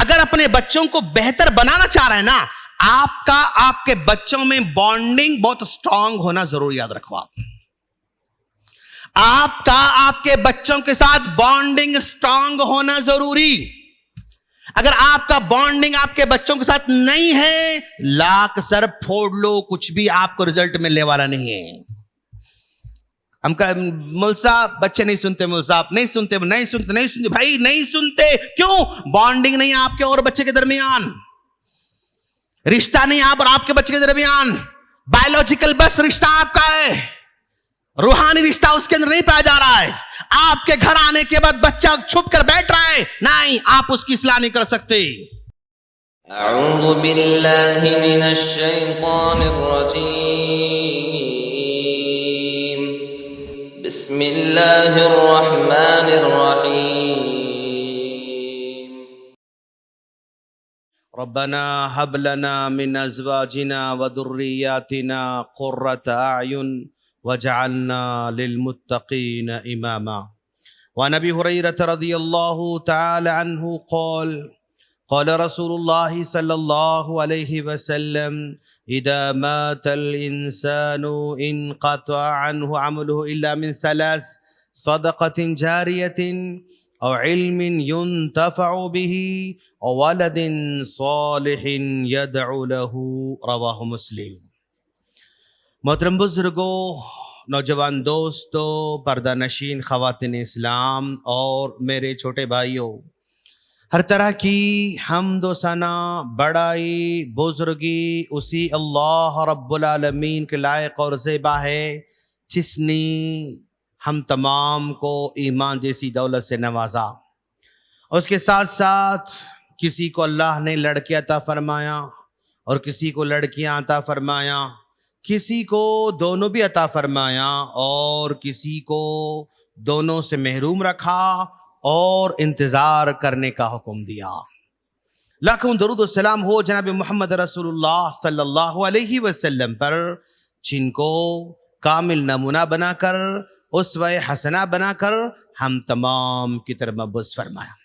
اگر اپنے بچوں کو بہتر بنانا چاہ رہے ہیں نا، آپ کے بچوں میں بانڈنگ بہت سٹرونگ ہونا ضروری، یاد رکھو آپ کے بچوں کے ساتھ بانڈنگ سٹرونگ ہونا ضروری۔ اگر آپ کا بانڈنگ آپ کے بچوں کے ساتھ نہیں ہے، لاکھ سر پھوڑ لو، کچھ بھی آپ کو رزلٹ ملنے والا نہیں ہے۔ ہم مول صاحب بچے نہیں سنتے، مول صاحب نہیں سنتے بھائی، نہیں سنتے کیوں؟ بانڈنگ نہیں آپ کے اور بچے کے درمیان، رشتہ نہیں آپ اور آپ کے بچے کے درمیان، بایولوجیکل بس رشتہ آپ کا ہے، روحانی رشتہ اس کے اندر نہیں پایا جا رہا ہے۔ آپ کے گھر آنے کے بعد بچہ چھپ کر بیٹھ رہا ہے، نہیں، آپ اس کی اصلاح نہیں کر سکتے۔ اعوذ باللہ من الشیطان الرجیم، بسم اللہ الرحمن الرحیم۔ ربنا هب لنا من ازواجنا وذرياتنا قرة اعین وجعلنا للمتقین اماما۔ وعن ابی ہریرہ رضی اللہ تعالی عنہ قال قال رسول اللہ صلی اللہ علیہ وسلم اذا مات الانسان انقطع عنه عمله الا من ثلاث، صدقة جاریة او علم ينتفع به او ولد صالح يدعو له، رواہ مسلم۔ محترم بزرگوں، نوجوان دوستو، پردہ نشین خواتین اسلام اور میرے چھوٹے بھائیوں، ہر طرح کی حمد و ثنا، بڑائی، بزرگی اسی اللہ رب العالمین کے لائق اور زیبا ہے جس نے ہم تمام کو ایمان جیسی دولت سے نوازا، اور اس کے ساتھ ساتھ کسی کو اللہ نے لڑکے عطا فرمایا اور کسی کو لڑکیاں عطا فرمایا، کسی کو دونوں بھی عطا فرمایا اور کسی کو دونوں سے محروم رکھا اور انتظار کرنے کا حکم دیا۔ لاکھوں درود و سلام ہو جناب محمد رسول اللہ صلی اللہ علیہ وسلم پر، جن کو کامل نمونہ بنا کر، اسوہ حسنہ بنا کر ہم تمام کی طرف مبعوث فرمایا۔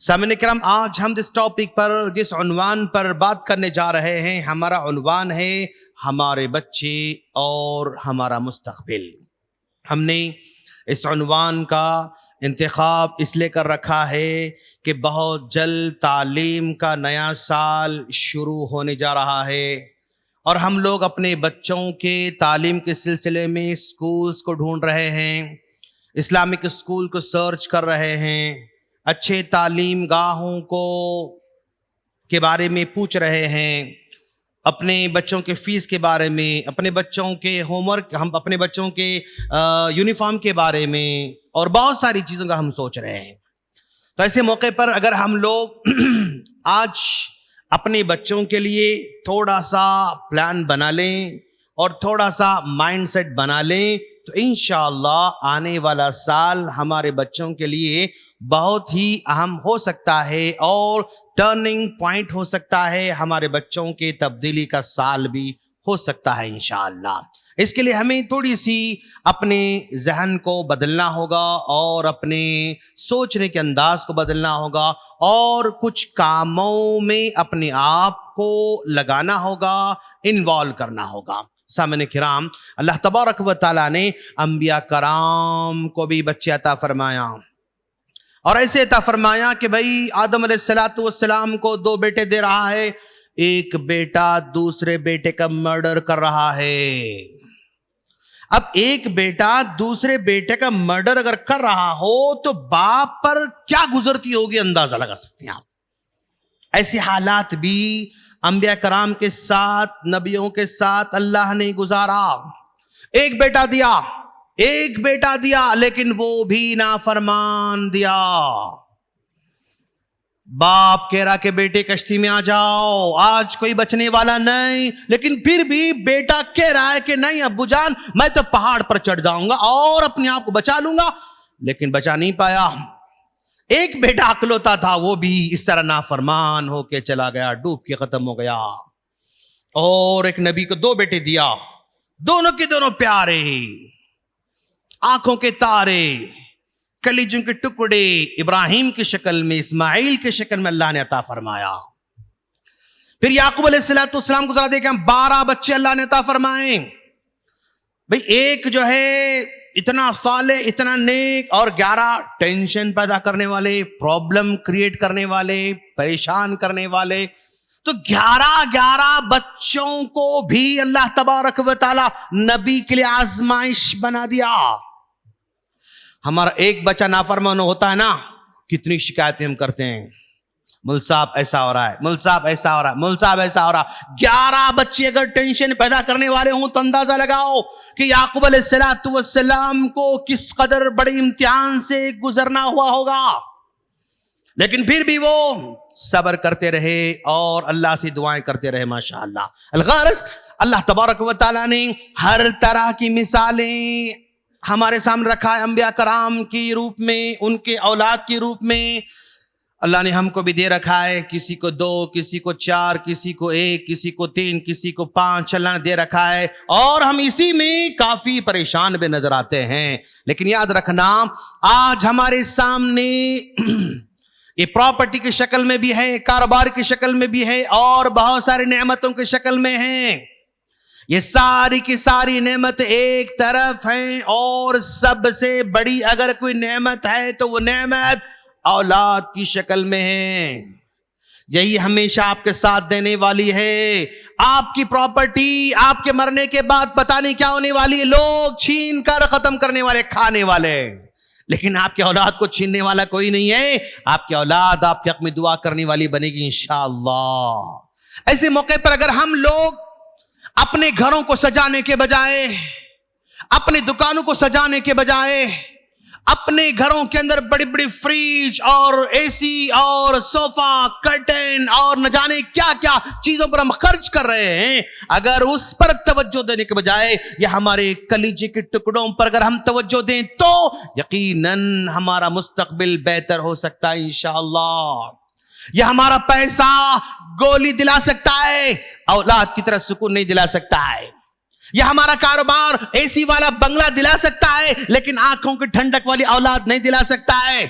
سامعین کرام، آج ہم جس ٹاپک پر، جس عنوان پر بات کرنے جا رہے ہیں، ہمارا عنوان ہے ہمارے بچے اور ہمارا مستقبل۔ ہم نے اس عنوان کا انتخاب اس لیے کر رکھا ہے کہ بہت جلد تعلیم کا نیا سال شروع ہونے جا رہا ہے، اور ہم لوگ اپنے بچوں کے تعلیم کے سلسلے میں اسکولز کو ڈھونڈ رہے ہیں، اسلامک اسکول کو سرچ کر رہے ہیں، اچھے تعلیم گاہوں کے بارے میں پوچھ رہے ہیں، اپنے بچوں کے فیس کے بارے میں، اپنے بچوں کے ہوم ورک، ہم اپنے بچوں کے یونیفارم کے بارے میں، اور بہت ساری چیزوں کا ہم سوچ رہے ہیں۔ تو ایسے موقع پر اگر ہم لوگ آج اپنے بچوں کے لیے تھوڑا سا پلان بنا لیں اور تھوڑا سا مائنڈ سیٹ بنا لیں، تو انشاءاللہ آنے والا سال ہمارے بچوں کے لیے بہت ہی اہم ہو سکتا ہے اور ٹرننگ پوائنٹ ہو سکتا ہے، ہمارے بچوں کے تبدیلی کا سال بھی ہو سکتا ہے انشاءاللہ۔ اس کے لیے ہمیں تھوڑی سی اپنے ذہن کو بدلنا ہوگا اور اپنے سوچنے کے انداز کو بدلنا ہوگا، اور کچھ کاموں میں اپنے آپ کو لگانا ہوگا، انوالو کرنا ہوگا۔ سامعین کرام، اللہ تبارک و تعالیٰ نے انبیاء کرام کو بھی بچے عطا فرمایا، اور ایسے عطا فرمایا کہ بھائی آدم علیہ السلام کو 2 بیٹے دے رہا ہے، ایک بیٹا دوسرے بیٹے کا مرڈر کر رہا ہے۔ اب ایک بیٹا دوسرے بیٹے کا مرڈر اگر کر رہا ہو تو باپ پر کیا گزرتی ہوگی، اندازہ لگا سکتے ہیں آپ۔ ایسے حالات بھی انبیاء کرام کے ساتھ، نبیوں کے ساتھ اللہ نے گزارا۔ ایک بیٹا دیا لیکن وہ بھی نافرمان دیا۔ باپ کہہ رہا کہ بیٹے کشتی میں آ جاؤ، آج کوئی بچنے والا نہیں، لیکن پھر بھی بیٹا کہہ رہا ہے کہ نہیں ابو جان، میں تو پہاڑ پر چڑھ جاؤں گا اور اپنے آپ کو بچا لوں گا، لیکن بچا نہیں پایا۔ ایک بیٹا اکلوتا تھا، وہ بھی اس طرح نافرمان ہو کے چلا گیا، ڈوب کے ختم ہو گیا۔ اور ایک نبی کو 2 بیٹے دیا، دونوں کے دونوں پیارے، آنکھوں کے تارے، کلیجوں کے ٹکڑے ابراہیم کی شکل میں، اسماعیل کی شکل میں اللہ نے عطا فرمایا. پھر یعقوب علیہ السلام کو ذرا دیکھیں، 12 بچے اللہ نے عطا فرمائے. بھئی ایک جو ہے اتنا صالح، اتنا نیک، اور 11 ٹینشن پیدا کرنے والے، پرابلم کریٹ کرنے والے، پریشان کرنے والے. تو 11 بچوں کو بھی اللہ تبارک و تعالی نبی کے لیے آزمائش بنا دیا. ہمارا ایک بچہ نافرمان ہوتا ہے نا، کتنی شکایتیں ہم کرتے ہیں، مول صاحب ایسا ہو رہا ہے، مول صاحب ایسا ہو رہا ہے، مول صاحب ایسا ہو رہا ہے. 11 بچے اگر ٹینشن پیدا کرنے والے ہوں تو اندازہ لگاؤ کہ یعقوب علیہ السلام کو کس قدر بڑے امتحان سے گزرنا ہوا ہوگا. لیکن پھر بھی وہ صبر کرتے رہے اور اللہ سے دعائیں کرتے رہے. ماشاءاللہ. الغرض، اللہ تبارک و تعالیٰ نے ہر طرح کی مثالیں ہمارے سامنے رکھا ہے، انبیاء کرام کی روپ میں، ان کے اولاد کی روپ میں. اللہ نے ہم کو بھی دے رکھا ہے، کسی کو 2، کسی کو 4، کسی کو 1، کسی کو 3، کسی کو 5 اللہ نے دے رکھا ہے، اور ہم اسی میں کافی پریشان بھی نظر آتے ہیں. لیکن یاد رکھنا، آج ہمارے سامنے یہ پراپرٹی کی شکل میں بھی ہے، کاروبار کی شکل میں بھی ہے، اور بہت ساری نعمتوں کی شکل میں ہیں. یہ ساری کی ساری نعمت ایک طرف ہیں، اور سب سے بڑی اگر کوئی نعمت ہے تو وہ نعمت اولاد کی شکل میں ہے. یہی ہمیشہ آپ کے ساتھ دینے والی ہے. آپ کی پراپرٹی آپ کے مرنے کے بعد پتہ نہیں کیا ہونے والی ہے، لوگ چھین کر ختم کرنے والے، کھانے والے. لیکن آپ کے اولاد کو چھیننے والا کوئی نہیں ہے. آپ کی اولاد آپ کے حق میں دعا کرنے والی بنے گی انشاءاللہ. ایسے موقع پر اگر ہم لوگ اپنے گھروں کو سجانے کے بجائے، اپنے دکانوں کو سجانے کے بجائے، اپنے گھروں کے اندر بڑی بڑی فریج اور اے سی اور صوفہ، کرٹن اور نہ جانے کیا کیا چیزوں پر ہم خرچ کر رہے ہیں، اگر اس پر توجہ دینے کے بجائے یا ہمارے کلیجے کے ٹکڑوں پر اگر ہم توجہ دیں تو یقیناً ہمارا مستقبل بہتر ہو سکتا ہے انشاءاللہ. یہ ہمارا پیسہ گولی دلا سکتا ہے، اولاد کی طرح سکون نہیں دلا سکتا ہے. یہ ہمارا کاروبار اے سی والا بنگلہ دلا سکتا ہے، لیکن آنکھوں کی ٹھنڈک والی اولاد نہیں دلا سکتا ہے.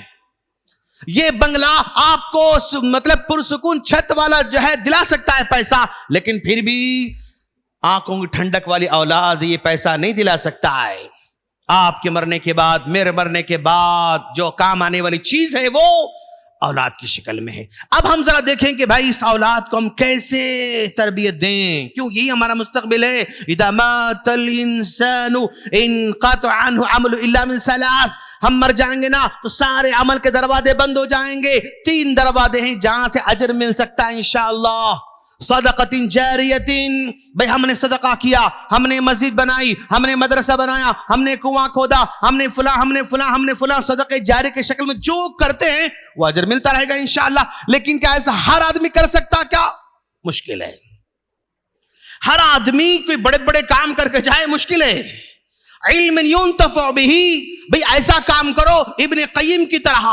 یہ بنگلہ آپ کو مطلب پرسکون چھت والا جو ہے دلا سکتا ہے پیسہ، لیکن پھر بھی آنکھوں کی ٹھنڈک والی اولاد یہ پیسہ نہیں دلا سکتا ہے. آپ کے مرنے کے بعد، میرے مرنے کے بعد جو کام آنے والی چیز ہے وہ اولاد کی شکل میں ہے. اب ہم ذرا دیکھیں کہ بھائی اس اولاد کو ہم کیسے تربیت دیں، کیوں یہی ہمارا مستقبل ہے. اذا مات الانسان انقطع عنه عمل الا من ثلاث. ہم مر جائیں گے نا تو سارے عمل کے دروازے بند ہو جائیں گے. 3 دروازے ہیں جہاں سے اجر مل سکتا ہے انشاءاللہ. صدقۃ جاریۃ، بھئی ہم نے صدقہ کیا، ہم نے مسجد بنائی، ہم نے مدرسہ بنایا، ہم نے کنواں کھودا، ہم نے فلاں صدقہ جاری کے شکل میں جو کرتے ہیں وہ اجر ملتا رہے گا انشاءاللہ. لیکن کیا ایسا ہر آدمی کر سکتا؟ کیا مشکل ہے. ہر آدمی کوئی بڑے بڑے کام کر کے جائے، مشکل ہے. علم ينتفع به، بھئی ایسا کام کرو ابن قیم کی طرح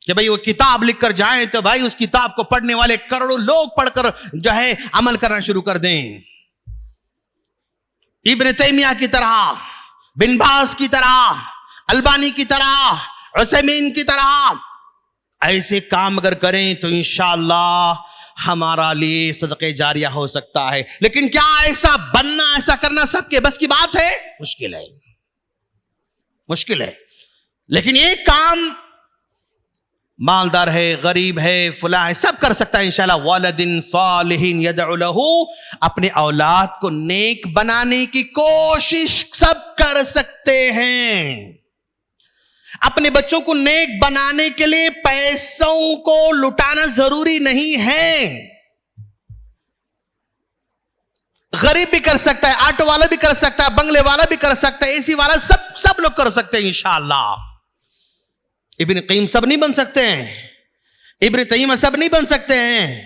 کہ بھئی وہ کتاب لکھ کر جائیں تو بھائی اس کتاب کو پڑھنے والے کروڑوں لوگ پڑھ کر جو ہے عمل کرنا شروع کر دیں. ابن تیمیہ کی طرح، بن باز کی طرح، البانی کی طرح، عثیمین کی طرح ایسے کام اگر کریں تو انشاءاللہ ہمارا لیے صدقہ جاریہ ہو سکتا ہے. لیکن کیا ایسا بننا، ایسا کرنا سب کے بس کی بات ہے؟ مشکل ہے، مشکل ہے. لیکن ایک کام مالدار ہے، غریب ہے، فلاں ہے، سب کر سکتا ہے انشاءاللہ. والد صالح یدعو لہ، اپنے اولاد کو نیک بنانے کی کوشش سب کر سکتے ہیں. اپنے بچوں کو نیک بنانے کے لیے پیسوں کو لٹانا ضروری نہیں ہے. غریب بھی کر سکتا ہے، آٹو والا بھی کر سکتا ہے، بنگلے والا بھی کر سکتا ہے، اے سی والا، سب لوگ کر سکتے ہیں انشاءاللہ. ابن قیم سب نہیں بن سکتے ہیں، ابن تیمیہ سب نہیں بن سکتے ہیں،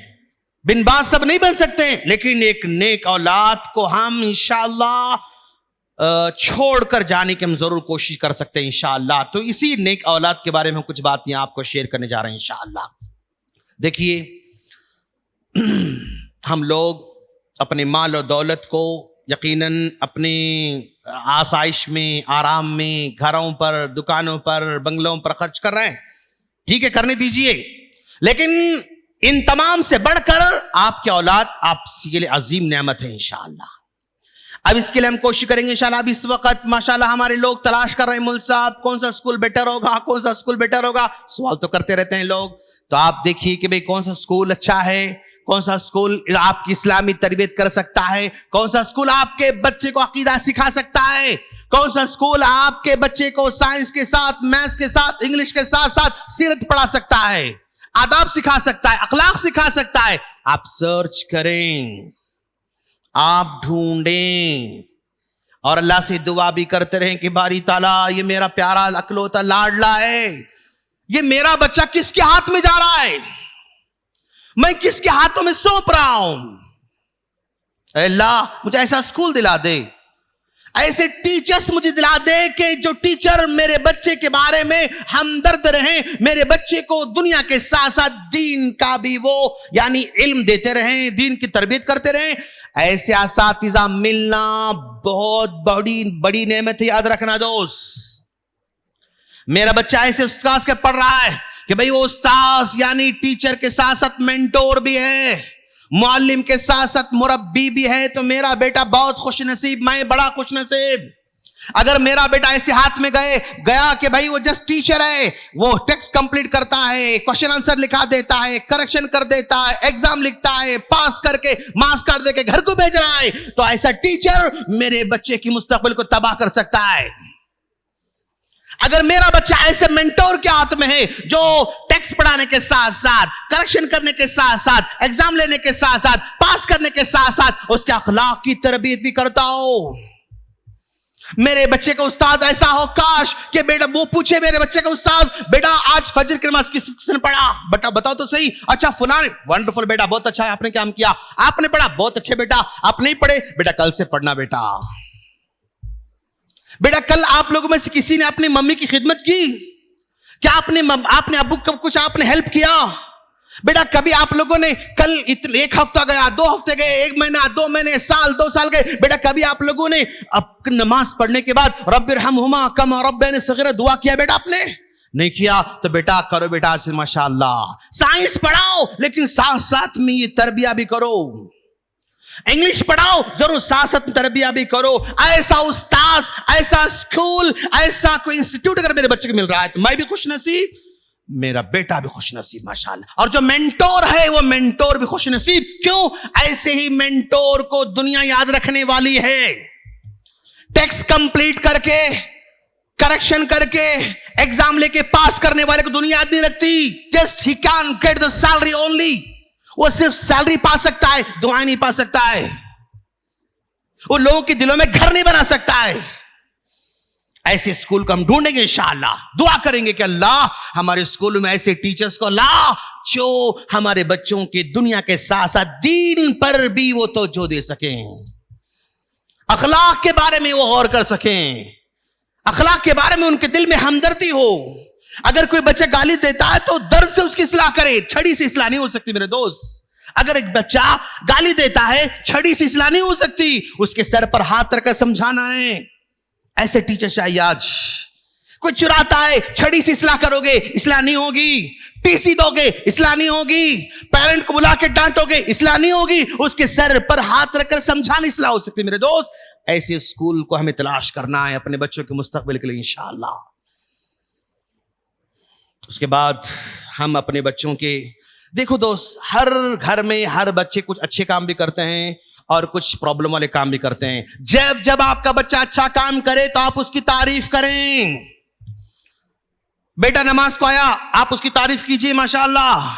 بن باز سب نہیں بن سکتے ہیں، لیکن ایک نیک اولاد کو ہم انشاءاللہ چھوڑ کر جانے کی ہم ضرور کوشش کر سکتے ہیں انشاءاللہ. تو اسی نیک اولاد کے بارے میں ہم کچھ باتیں آپ کو شیئر کرنے جا رہے ہیں انشاءاللہ. دیکھیے، ہم لوگ اپنے مال و دولت کو یقیناً اپنی آسائش میں، آرام میں، گھروں پر، دکانوں پر، بنگلوں پر خرچ کر رہے ہیں، ٹھیک ہے، کرنے دیجئے، لیکن ان تمام سے بڑھ کر آپ کی اولاد آپ کے لیے عظیم نعمت ہے انشاءاللہ۔ اب اس کے لیے ہم کوشش کریں گے انشاءاللہ۔ اب اس وقت ماشاءاللہ ہمارے لوگ تلاش کر رہے ہیں، مول صاحب کون سا اسکول بیٹر ہوگا، کون سا اسکول بیٹر ہوگا، سوال تو کرتے رہتے ہیں لوگ۔ تو آپ دیکھیے کہ بھئی کون سا اسکول اچھا ہے، کون سا اسکول آپ کی اسلامی تربیت کر سکتا ہے، کون سا اسکول آپ کے بچے کو عقیدہ سکھا سکتا ہے، کون سا اسکول آپ کے بچے کو سائنس کے ساتھ، میتھس کے ساتھ، انگلش کے ساتھ ساتھ سیرت پڑھا سکتا ہے، آداب سکھا سکتا ہے، اخلاق سکھا سکتا ہے۔ آپ سرچ کریں، آپ ڈھونڈیں، اور اللہ سے دعا بھی کرتے رہیں کہ باری تعالیٰ یہ میرا پیارا اکلوتا لاڈلا ہے، یہ میرا بچہ کس کے ہاتھ میں جا رہا ہے، میں کس کے ہاتھوں میں سونپ رہا ہوں، اے اللہ مجھے ایسا اسکول دلا دے، ایسے ٹیچرز مجھے دلا دے کہ جو ٹیچر میرے بچے کے بارے میں ہمدرد رہیں، میرے بچے کو دنیا کے ساتھ ساتھ دین کا بھی وہ یعنی علم دیتے رہیں، دین کی تربیت کرتے رہیں۔ ایسے اساتذہ ملنا بہت بڑی نعمت ہے، یاد رکھنا دوست۔ میرا بچہ ایسے استاذ کے پڑھ رہا ہے کہ بھئی وہ استاذ یعنی ٹیچر کے ساتھ ساتھ مینٹور بھی ہے، معلم کے ساتھ ساتھ مربی بھی ہے، تو میرا بیٹا بہت خوش نصیب، میں بڑا خوش نصیب۔ اگر میرا بیٹا ایسے ہاتھ میں گیا کہ بھئی وہ جسٹ ٹیچر ہے، وہ ٹیکسٹ کمپلیٹ کرتا ہے، کوشچن آنسر لکھا دیتا ہے، کریکشن کر دیتا ہے، ایگزام لکھتا ہے، پاس کر کے مارکس کارڈ دے کے گھر کو بھیج رہا ہے، تو ایسا ٹیچر میرے بچے کی مستقبل کو تباہ کر سکتا ہے۔ اگر میرا بچہ ایسے مینٹور کے ہاتھ میں ہے جو ٹیکسٹ پڑھانے کے ساتھ ساتھ، کریکشن کرنے کے ساتھ ساتھ، ایگزام لینے کے ساتھ ساتھ، پاس کرنے کے ساتھ ساتھ اس کے اخلاق کی تربیت بھی کرتا ہو، میرے بچے کا استاد ایسا ہو، کاش کہ بیٹا وہ پوچھے میرے بچے کا استاد، بیٹا آج فجر کی نماز کس نے پڑھا، بیٹا بتاؤ تو صحیح، اچھا فلاں، ونڈرفل بیٹا، بہت اچھا ہے، آپ نے کام کیا، آپ نے پڑھا، بہت اچھے بیٹا، آپ نہیں پڑھے، بیٹا کل سے پڑھنا بیٹا، بیٹا کل آپ لوگوں میں سے کسی نے اپنی ممی کی خدمت کی کیا، آپ نے ابو کو کچھ آپ نے ہیلپ کیا، بیٹا کبھی آپ لوگوں نے کل ایک ہفتہ گیا، 2 ہفتے گئے، 1 مہینہ، 2 مہینے، سال، 2 سال گئے، بیٹا کبھی آپ لوگوں نے نماز پڑھنے کے بعد رب ارحمہما کما ربیانی صغیرا دعا کیا بیٹا، آپ نے نہیں کیا، تو بیٹا کرو بیٹا سے ماشاءاللہ، سائنس پڑھاؤ لیکن ساتھ ساتھ میں یہ تربیہ بھی کرو، انگلش پڑھاؤ ضرور ساتھ ساتھ تربیہ بھی کرو۔ ایسا استاذ، ایسا اسکول، ایسا کوئی انسٹیٹیوٹ اگر میرے بچے کو مل رہا ہے تو میں بھی خوش نصیب، میرا بیٹا بھی خوش نصیب ماشاءاللہ، اور جو مینٹور ہے وہ مینٹور بھی خوش نصیب۔ کیوں؟ ایسے ہی مینٹور کو دنیا یاد رکھنے والی ہے، ٹیکسٹ کمپلیٹ کر کے، کریکشن کر کے، ایگزام لے کے پاس کرنے والے کو دنیا یاد نہیں رکھتی، just he can get the salary only, وہ صرف سیلری پا سکتا ہے، دعائیں نہیں پا سکتا ہے، وہ لوگوں کے دلوں میں گھر نہیں بنا سکتا ہے۔ ایسے اسکول کو ہم ڈھونڈیں گے انشاءاللہ، دعا کریں گے کہ اللہ ہمارے اسکول میں ایسے ٹیچرز کو لا جو ہمارے بچوں کے دنیا کے ساتھ ساتھ دین پر بھی وہ توجہ دے سکیں، اخلاق کے بارے میں وہ غور کر سکیں، اخلاق کے بارے میں ان کے دل میں ہمدردی ہو۔ اگر کوئی بچہ گالی دیتا ہے تو درد سے اس کی اصلاح کرے، چھڑی سے اصلاح نہیں ہو سکتی میرے دوست۔ اگر ایک بچہ گالی دیتا ہے چھڑی سے اصلاح نہیں ہو سکتی، اس کے سر پر ہاتھ رکھ کر سمجھانا ہے۔ ایسے ٹیچر چاہیے آج۔ کوئی چراتا ہے چھڑی سے اصلاح کرو گے، اصلاح نہیں ہوگی، ٹی سی دو گے، اصلاح نہیں ہوگی، پیرنٹ کو بلا کے ڈانٹو گے، اصلاح نہیں ہوگی، اس کے سر پر ہاتھ رکھ کر سمجھانا اصلاح ہو سکتی میرے دوست۔ ایسے اسکول کو ہمیں تلاش کرنا ہے اپنے بچوں کے مستقبل کے لیے انشاءاللہ۔ اس کے بعد ہم اپنے بچوں کے، دیکھو دوست، ہر گھر میں ہر بچے کچھ اچھے کام بھی کرتے ہیں اور کچھ پرابلم والے کام بھی کرتے ہیں۔ جب آپ کا بچہ اچھا کام کرے تو آپ اس کی تعریف کریں۔ بیٹا نماز کو آیا، آپ اس کی تعریف کیجئے ماشاءاللہ۔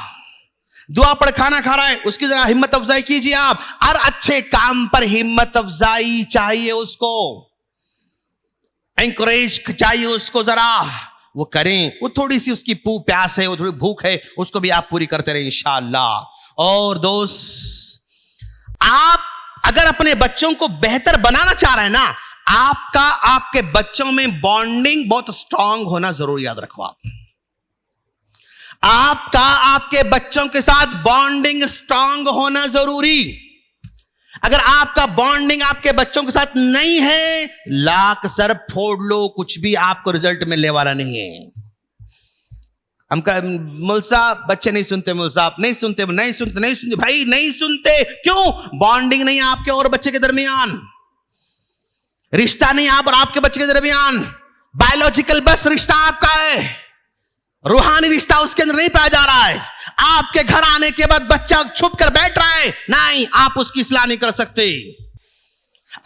دعا پڑھ کھانا کھا رہا ہے، اس کی ذرا ہمت افزائی کیجئے آپ۔ ہر اچھے کام پر ہمت افزائی چاہیے، اس کو انکریج چاہیے، اس کو ذرا وہ کریں۔ وہ تھوڑی سی اس کی پیاس ہے، وہ تھوڑی بھوک ہے، اس کو بھی آپ پوری کرتے رہیں انشاءاللہ۔ اور دوست، آپ اگر اپنے بچوں کو بہتر بنانا چاہ رہے ہیں نا، آپ کے بچوں میں بانڈنگ بہت سٹرونگ ہونا ضروری، یاد رکھو آپ کے بچوں کے ساتھ بانڈنگ سٹرونگ ہونا ضروری۔ اگر آپ کا بانڈنگ آپ کے بچوں کے ساتھ نہیں ہے، لاکھ سر پھوڑ لو، کچھ بھی آپ کو رزلٹ ملنے والا نہیں ہے. ہم کا مول صاحب بچے نہیں سنتے، مول صاحب نہیں سنتے بھائی، نہیں سنتے. کیوں؟ بانڈنگ نہیں آپ کے اور بچے کے درمیان، رشتہ نہیں آپ اور آپ کے بچے کے درمیان. بایولوجیکل بس رشتہ آپ کا ہے، روحانی رشتہ اس کے اندر نہیں پایا جا رہا ہے. آپ کے گھر آنے کے بعد بچہ چھپ کر بیٹھ رہا ہے، نہیں، آپ اس کی اصلاح نہیں کر سکتے.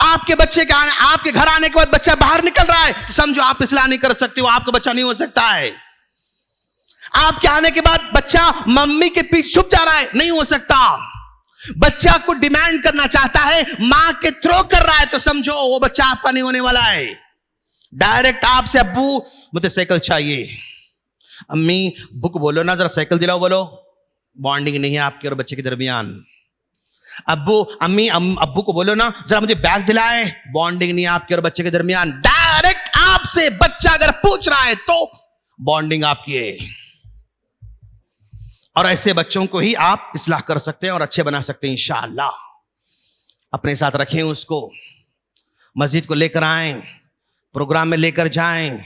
آپ کے بچے کا آپ کے گھر آنے کے بعد بچہ باہر نکل رہا ہے تو سمجھو آپ اصلاح نہیں کر سکتے، وہ آپ کا بچہ نہیں ہو سکتا ہے. آپ کے آنے کے بعد بچہ ممی کے پیچھے چھپ جا رہا ہے، نہیں ہو سکتا. بچہ کو ڈیمانڈ کرنا چاہتا ہے، ماں کے تھرو کر رہا ہے تو سمجھو وہ بچہ آپ کا نہیں ہونے والا ہے. ڈائریکٹ آپ سے ابو مجھے سائیکل چاہیے، امی بک بولو نا ذرا سائیکل دلاؤ، بولو. بانڈنگ نہیں ہے آپ کے اور بچے کے درمیان. ابو کو بولو نا ذرا مجھے بیگ دلائے، بانڈنگ نہیں ہے آپ کے اور بچے کے درمیان. ڈائریکٹ آپ سے بچہ اگر پوچھ رہا ہے تو بانڈنگ آپ کی ہے. اور ایسے بچوں کو ہی آپ اصلاح کر سکتے ہیں اور اچھے بنا سکتے ہیں انشاءاللہ. اپنے ساتھ رکھیں اس کو، مسجد کو لے کر آئیں، پروگرام میں لے کر جائیں،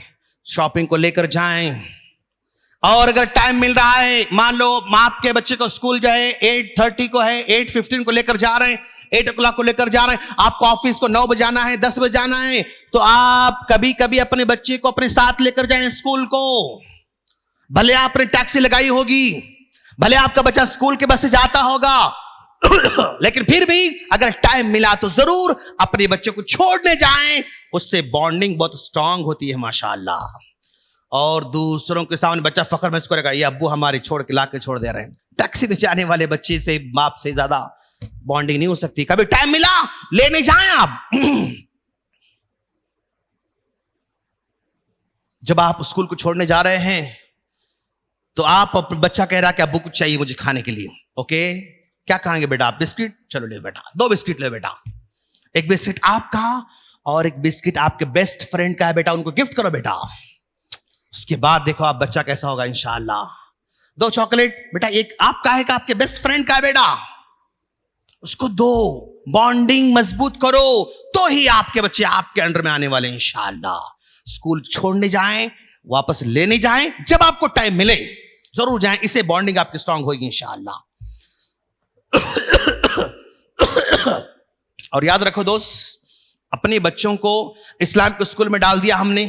شاپنگ کو لے کر جائیں. اور اگر ٹائم مل رہا ہے، مان لو آپ کے بچے کو اسکول جو ہے 8:30 کو ہے، 8:15 کو لے کر جا رہے ہیں، 8 o'clock کو لے کر جا رہے ہیں، آپ کو آفس کو 9 بجے جانا ہے، 10 بجے جانا ہے، تو آپ کبھی کبھی اپنے بچے کو اپنے ساتھ لے کر جائیں اسکول کو. بھلے آپ نے ٹیکسی لگائی ہوگی، بھلے آپ کا بچہ اسکول کے بس سے جاتا ہوگا، لیکن پھر بھی اگر ٹائم ملا تو ضرور اپنے بچے کو چھوڑنے جائیں. اس سے بانڈنگ بہت اسٹرانگ ہوتی ہے ماشاءاللہ. اور دوسروں کے سامنے بچہ فخر محسوس کرے گا، یہ ابو ہمارے چھوڑ کے لا کے چھوڑ دے رہے ہیں. ٹیکسی میں جانے والے بچے سے باپ سے زیادہ بانڈنگ نہیں ہو سکتی. کبھی ٹائم ملا لینے جائیں آپ. جب آپ اسکول کو چھوڑنے جا رہے ہیں تو آپ بچہ کہہ رہا کہ ابو کچھ چاہیے مجھے کھانے کے لیے. اوکے کیا کھائیں گے بیٹا آپ؟ بسکٹ؟ چلو لے بیٹا، 2 بسکٹ لے بیٹا. ایک بسکٹ آپ کا اور ایک بسکٹ آپ کے بیسٹ فرینڈ کا ہے بیٹا، ان کو گفٹ کرو بیٹا. اس کے بعد دیکھو آپ بچہ کیسا ہوگا انشاءاللہ. 2 چاکلیٹ بیٹا، ایک آپ کا ہے کہ آپ کے بیسٹ فرینڈ کا ہے بیٹا، اس کو دو. بانڈنگ مضبوط کرو تو ہی آپ کے بچے آپ کے انڈر میں آنے والے انشاءاللہ. اسکول چھوڑنے جائیں، واپس لینے جائیں، جب آپ کو ٹائم ملے ضرور جائیں. اسے بانڈنگ آپ کی اسٹرانگ ہوگی انشاءاللہ. اور یاد رکھو دوست، اپنے بچوں کو اسلام کے اسکول میں ڈال دیا ہم نے،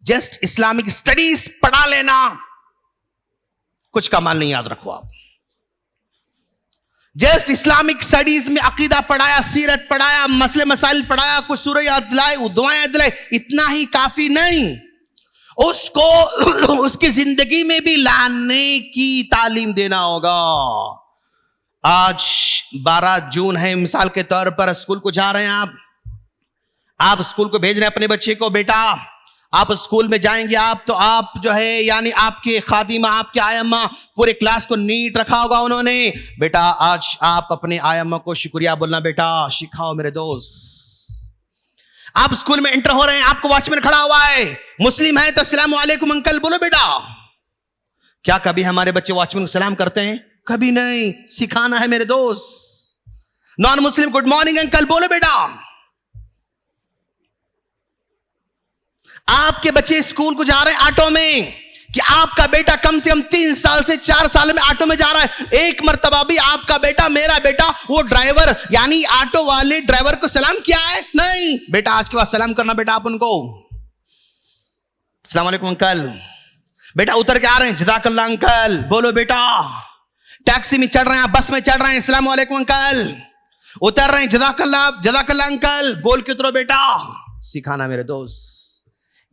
جسٹ اسلامک اسٹڈیز پڑھا لینا کچھ کمال نہیں. یاد رکھو آپ، جسٹ اسلامک اسٹڈیز میں عقیدہ پڑھایا، سیرت پڑھایا، مسئلے مسائل پڑھایا، کچھ سورہ یاد دلائے، دعائیں یاد دلائے، اتنا ہی کافی نہیں. اس کو اس کی زندگی میں بھی لانے کی تعلیم دینا ہوگا. آج 12 جون ہے، مثال کے طور پر اسکول کو جا رہے ہیں آپ اسکول کو بھیج رہے ہیں اپنے بچے کو. بیٹا آپ اسکول میں جائیں گے آپ تو آپ جو ہے یعنی آپ کے خادمہ، آپ کے آئمہ پورے کلاس کو نیٹ رکھا ہوگا انہوں نے. بیٹا آج آپ اپنے آئمہ کو شکریہ بولنا بیٹا سکھاؤ میرے دوست. آپ اسکول میں انٹر ہو رہے ہیں، آپ کو واچ مین کھڑا ہوا ہے، مسلم ہے تو السلام علیکم انکل بولو بیٹا. کیا کبھی ہمارے بچے واچ مین کو سلام کرتے ہیں؟ کبھی نہیں. سکھانا ہے میرے دوست. نان مسلم گڈ مارننگ انکل بولو بیٹا. آپ کے بچے اسکول کو جا رہے ہیں آٹو میں، کہ آپ کا بیٹا کم سے کم 3 سال سے 4 سال میں آٹو میں جا رہا ہے، ایک مرتبہ بھی آپ کا بیٹا، میرا بیٹا، وہ ڈرائیور یعنی آٹو والے ڈرائیور کو سلام کیا ہے؟ نہیں. بیٹا آج کے بعد سلام کرنا بیٹا آپ ان کو. السلام علیکم انکل. بیٹا اتر کے آ رہے ہیں، جزاک اللہ انکل بولو بیٹا. ٹیکسی میں چڑھ رہے ہیں، بس میں چڑھ رہے ہیں، السلام علیکم انکل. اتر رہے ہیں، جزاک اللہ انکل بول کے اترو بیٹا. سکھانا میرے دوست،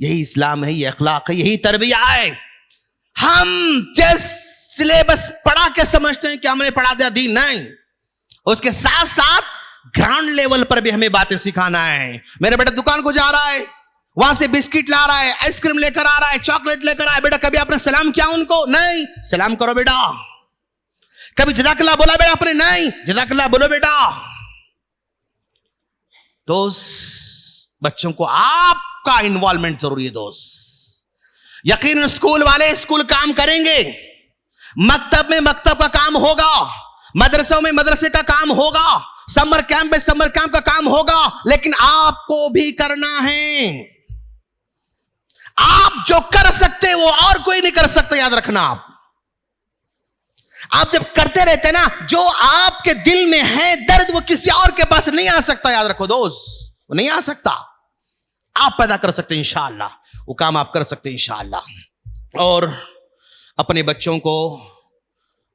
یہی اسلام ہے، یہ اخلاق ہے، یہی تربیہ ہے. ہم جس سلیبس پڑھا کے سمجھتے ہیں کہ ہم نے پڑھا دیا دین، نہیں. اس کے ساتھ ساتھ گراؤنڈ لیول پر بھی ہمیں باتیں سکھانا ہے. میرا بیٹا دکان کو جا رہا ہے، وہاں سے بسکٹ لا رہا ہے، آئس کریم لے کر آ رہا ہے، چاکلیٹ لے کر آ رہا ہے. بیٹا کبھی آپ نے سلام کیا ان کو؟ نہیں. سلام کرو بیٹا. کبھی جزاک اللہ بولا بیٹا آپ نے؟ نہیں. جزاک اللہ بولو بیٹا. دوست بچوں کو آپ کا انوالومنٹ ضروری ہے دوست. یقیناً اسکول والے اسکول کام کریں گے، مکتب میں مکتب کا کام ہوگا، مدرسوں میں مدرسے کا کام ہوگا, سمر کیمپ میں سمر کیمپ کا کام ہوگا, لیکن آپ کو بھی کرنا ہے. آپ جو کر سکتے وہ اور کوئی نہیں کر سکتا, یاد رکھنا. آپ جب کرتے رہتے نا, جو آپ کے دل میں ہے درد وہ کسی اور کے پاس نہیں آ سکتا. یاد رکھو دوست, وہ نہیں آ سکتا. آپ پیدا کر سکتے ہیں انشاءاللہ, وہ کام آپ کر سکتے ہیں انشاءاللہ. اور اپنے بچوں کو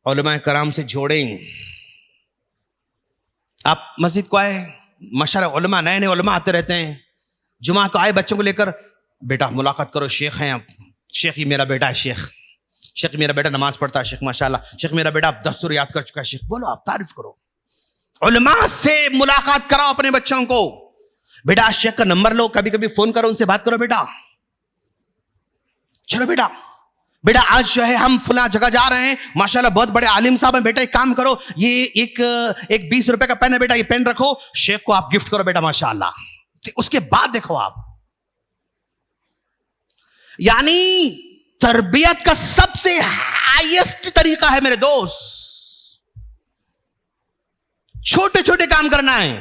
علماء کرام سے جوڑیں. آپ مسجد کو آئے, ماشاءاللہ علماء, نئے نئے علماء آتے رہتے ہیں. جمعہ کو آئے بچوں کو لے کر, بیٹا ملاقات کرو, شیخ ہیں, شیخ ہی میرا بیٹا ہے, شیخ میرا بیٹا نماز پڑھتا ہے, شیخ ماشاءاللہ, شیخ میرا بیٹا 10 سورہ یاد کر چکا ہے, شیخ بولو, آپ تعریف کرو. علماء سے ملاقات کراؤ اپنے بچوں کو. بیٹا شیخ کا نمبر لو, کبھی کبھی فون کرو, ان سے بات کرو. بیٹا چلو بیٹا آج جو ہے ہم فلاں جگہ جا رہے ہیں, ماشاءاللہ بہت بڑے عالم صاحب ہیں, بیٹا ایک کام کرو, یہ ایک 20 روپے کا پین ہے بیٹا, یہ پین رکھو, شیخ کو آپ گفٹ کرو بیٹا ماشاءاللہ. اس کے بعد دیکھو آپ, یعنی تربیت کا سب سے ہائیسٹ طریقہ ہے میرے دوست, چھوٹے چھوٹے کام کرنا ہے.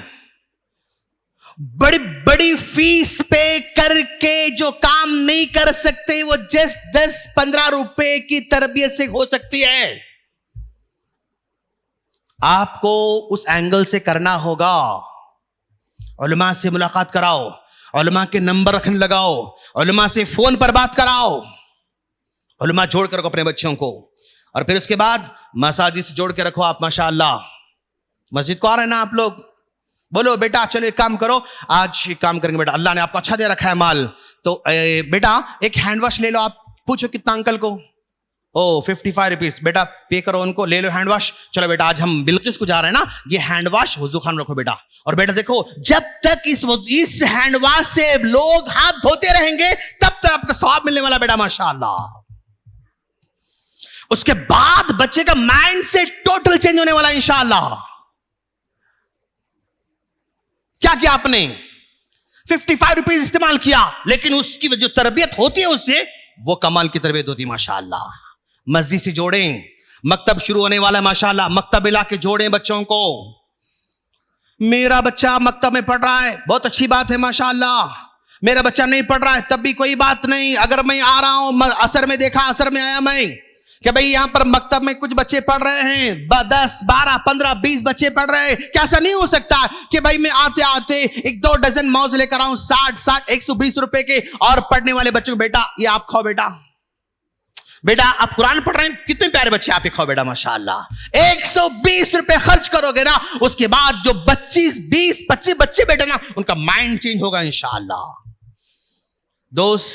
بڑی بڑی فیس پے کر کے جو کام نہیں کر سکتے وہ جسٹ 10-15 روپے کی تربیت سے ہو سکتی ہے. آپ کو اس اینگل سے کرنا ہوگا. علماء سے ملاقات کراؤ, علماء کے نمبر رکھنے لگاؤ, علماء سے فون پر بات کراؤ, علماء جوڑ کر رکھو اپنے بچوں کو. اور پھر اس کے بعد مساجد سے جوڑ کے رکھو آپ ماشاءاللہ. مسجد کو آ رہے ہیں نا آپ لوگ, بولو بیٹا چلو ایک کام کرو, آج ایک کام کریں گے بیٹا, اللہ نے آپ کو اچھا دے رکھا ہے مال, تو بیٹا ایک ہینڈ واش لے لو. آپ پوچھو کتنا انکل کو, 55 روپیز, بیٹا پے کرو ان کو, لے لو ہینڈ واش. چلو بیٹا آج ہم بلقیس کو جا رہے ہیں نا, یہ ہینڈ واش وضو خان رکھو بیٹا. اور بیٹا دیکھو, جب تک اس ہینڈ واش سے لوگ ہاتھ دھوتے رہیں گے تب تک آپ کا ثواب ملنے والا بیٹا ماشاءاللہ. اس کے بعد بچے کا مائنڈ سے ٹوٹل چینج ہونے والا انشاءاللہ. کیا آپ نے 55 روپیز استعمال کیا, لیکن اس کی جو تربیت ہوتی ہے اس سے, وہ کمال کی تربیت ہوتی ہے ماشاءاللہ. مسجد سے جوڑیں, مکتب شروع ہونے والا ہے ماشاءاللہ, مکتب لا کے جوڑیں بچوں کو. میرا بچہ مکتب میں پڑھ رہا ہے, بہت اچھی بات ہے ماشاءاللہ. میرا بچہ نہیں پڑھ رہا ہے تب بھی کوئی بات نہیں. اگر میں آ رہا ہوں, اثر میں دیکھا, اثر میں آیا میں کہ بھئی یہاں پر مکتب میں کچھ بچے پڑھ رہے ہیں, 10, 12, 15, 20 بچے پڑھ رہے ہیں, کیا ایسا نہیں ہو سکتا کہ بھئی میں آتے آتے 1-2 ڈزن موز لے کر آؤں 60 120 روپے کے, اور پڑھنے والے بچوں کو بیٹا یہ آپ کھاؤ, بیٹا آپ قرآن پڑھ رہے ہیں, کتنے پیارے بچے, آپ کھاؤ بیٹا ماشاءاللہ. 120 روپے خرچ کرو گے نا, اس کے بعد جو 25, 20, 25 بچے بیٹے نا, ان کا مائنڈ چینج ہوگا انشاءاللہ. دوست,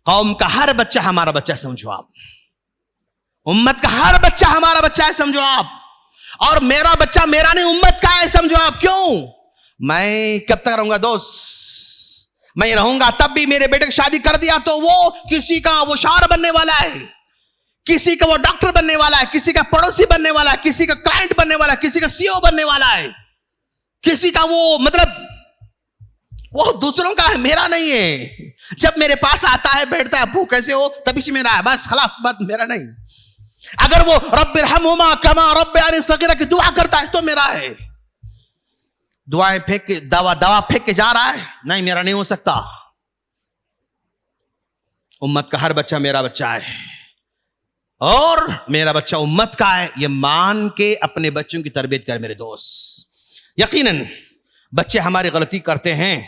قوم کا ہر بچہ ہمارا بچہ سمجھو آپ, امت کا ہر بچہ ہمارا بچہ ہے سمجھو آپ, اور میرا بچہ میرا نہیں امت کا ہے سمجھو آپ. کیوں؟ میں کب تک رہوں گا دوست, میں رہوں گا تب بھی. میرے بیٹے کی شادی کر دیا تو وہ کسی کا وہ شاعر بننے والا ہے, کسی کا وہ ڈاکٹر بننے والا ہے, کسی کا پڑوسی بننے والا ہے, کسی کا کلائنٹ بننے والا ہے, کسی کا CEO بننے والا ہے, کسی کا وہ مطلب وہ دوسروں کا ہے, میرا نہیں ہے. جب میرے پاس آتا ہے, بیٹھتا ہے, ابو کیسے ہو, تبھی سے میرا ہے, بس خلاص, بات میرا نہیں. اگر وہ رب ارحمہما کما ربیانی صغیرہ کی دعا کرتا ہے تو میرا ہے. دعائیں پھینک کے, دوا پھینک کے جا رہا ہے, نہیں میرا نہیں ہو سکتا. امت کا ہر بچہ میرا بچہ ہے, اور میرا بچہ امت کا ہے, یہ مان کے اپنے بچوں کی تربیت کر میرے دوست. یقیناً بچے ہماری غلطی کرتے ہیں,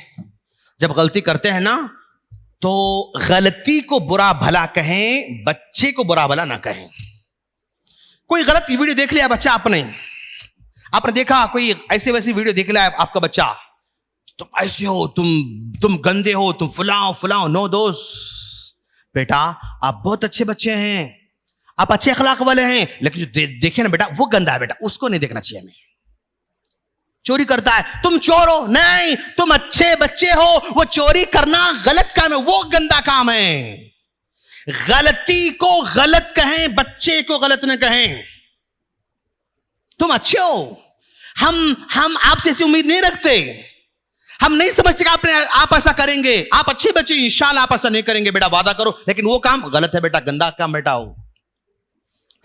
جب غلطی کرتے ہیں نا تو غلطی کو برا بھلا کہیں, بچے کو برا بھلا نہ کہیں. کوئی غلط ویڈیو دیکھ لیا بچہ, آپ نے دیکھا کوئی ایسے ویسی ویڈیو دیکھ لیا آپ کا بچہ, تم ایسے ہو, تم گندے ہو, تم فلاں. نو دوست, بیٹا آپ بہت اچھے بچے ہیں, آپ اچھے اخلاق والے ہیں, لیکن جو دیکھے نا بیٹا وہ گندا ہے بیٹا, اس کو نہیں دیکھنا چاہیے ہمیں. چوری کرتا ہے, تم چور ہو, نہیں تم اچھے بچے ہو, وہ چوری کرنا غلط کام ہے, وہ گندا کام ہے. غلطی کو غلط کہیں, بچے کو غلط نہ کہیں. تم اچھے ہو, ہم آپ سے ایسی امید نہیں رکھتے, ہم نہیں سمجھتے کہ آپ ایسا کریں گے, آپ اچھے بچے انشاءاللہ آپ ایسا نہیں کریں گے, بیٹا وعدہ کرو, لیکن وہ کام غلط ہے بیٹا, گندا کام بیٹا ہو,